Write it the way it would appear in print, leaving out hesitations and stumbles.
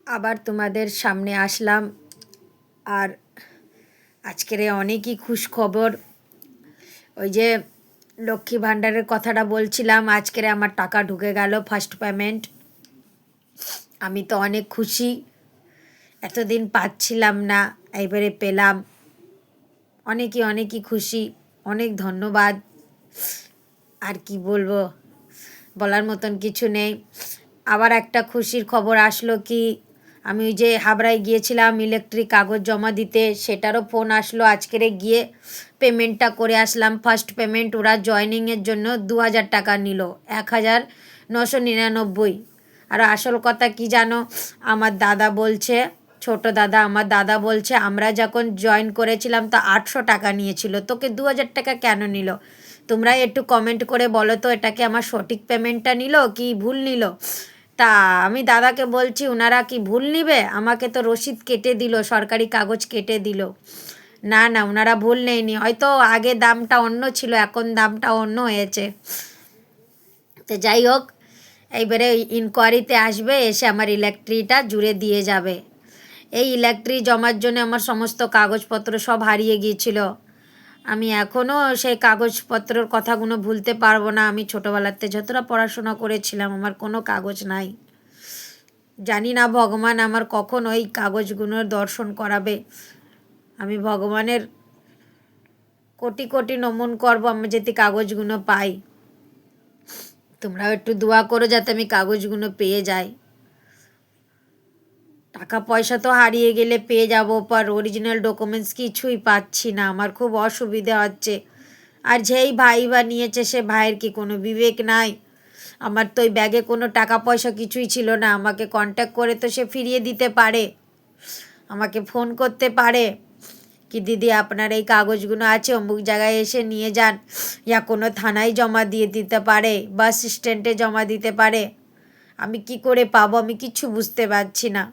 আবার তোমাদের সামনে আসলাম। আর আজকের অনেকই খুশ খবর। ওই যে লক্ষ্মী ভাণ্ডারের কথাটা বলছিলাম, আজকের আমার টাকা ঢুকে গেল, ফার্স্ট পেমেন্ট। আমি তো অনেক খুশি, এতদিন পাচ্ছিলাম না, এবারে পেলাম। অনেকই খুশি, অনেক ধন্যবাদ। আর কি বলবো, বলার মতন কিছু নেই। আবার একটা খুশির খবর আসলো কি, আমি ওই যে হাবড়ায় গিয়েছিলাম ইলেকট্রিক কাগজ জমা দিতে, সেটারও ফোন আসলো। আজকেরে গিয়ে পেমেন্টটা করে আসলাম, ফার্স্ট পেমেন্ট। ওরা জয়নিংয়ের জন্য 2000 টাকা নিল, 1999। আর আসল কথা কি জানো, আমার দাদা বলছে, ছোট দাদা, আমার দাদা বলছে আমরা যখন জয়েন করেছিলাম তা 800 টাকা নিয়েছিল, তোকে 2000 টাকা কেন নিল? তোমরা একটু কমেন্ট করে বলো তো, এটাকে আমার সঠিক পেমেন্টটা নিল কি ভুল নিল? তা আমি দাদাকে বলছি, ওনারা কি ভুল নিবে? আমাকে তো রসিদ কেটে দিল, সরকারি কাগজ কেটে দিল। না না, ওনারা ভুল নেয়নি, হয়তো আগে দামটা অন্য ছিল, এখন দামটা অন্য হয়েছে। তো যাই হোক, এইবারে ইনকোয়ারিতে আসবে, এসে আমার ইলেকট্রিটা জুড়ে দিয়ে যাবে। এই ইলেকট্রি জমার জন্য আমার সমস্ত কাগজপত্র সব হারিয়ে গিয়েছিল। আমি এখনও সেই কাগজপত্রের কথাগুলো ভুলতে পারবো না। আমি ছোটোবেলাতে যতটা পড়াশোনা করেছিলাম, আমার কোনো কাগজ নাই। জানি না ভগবান আমার কখন ওই কাগজগুলোর দর্শন করাবে। আমি ভগবানের কোটি কোটি নমন করবো আমি যাতে কাগজগুলো পাই। তোমরাও একটু দোয়া করো যাতে আমি কাগজগুলো পেয়ে যাই। টাকা পয়সা তো হারিয়ে গেলে পেয়ে যাব, পর অরিজিনাল ডকুমেন্টস কিছুই পাচ্ছি না, আমার খুব অসুবিধা হচ্ছে। আর যেই ভাই বা নিয়েছে সে ভাইয়ের কি কোনো বিবেক নাই? আমার তো ওই ব্যাগে কোনো টাকা পয়সা কিছুই ছিল না, আমাকে কন্ট্যাক্ট করে তো সে ফিরিয়ে দিতে পারে, আমাকে ফোন করতে পারে কি দিদি আপনার এই কাগজগুলো আছে, অমুক জায়গায় এসে নিয়ে যান, ইয়া কোনো থানায় জমা দিয়ে দিতে পারে, বাস স্ট্যান্ডে জমা দিতে পারে। আমি কি করে পাবো? আমি কিচ্ছু বুঝতে পারছি না।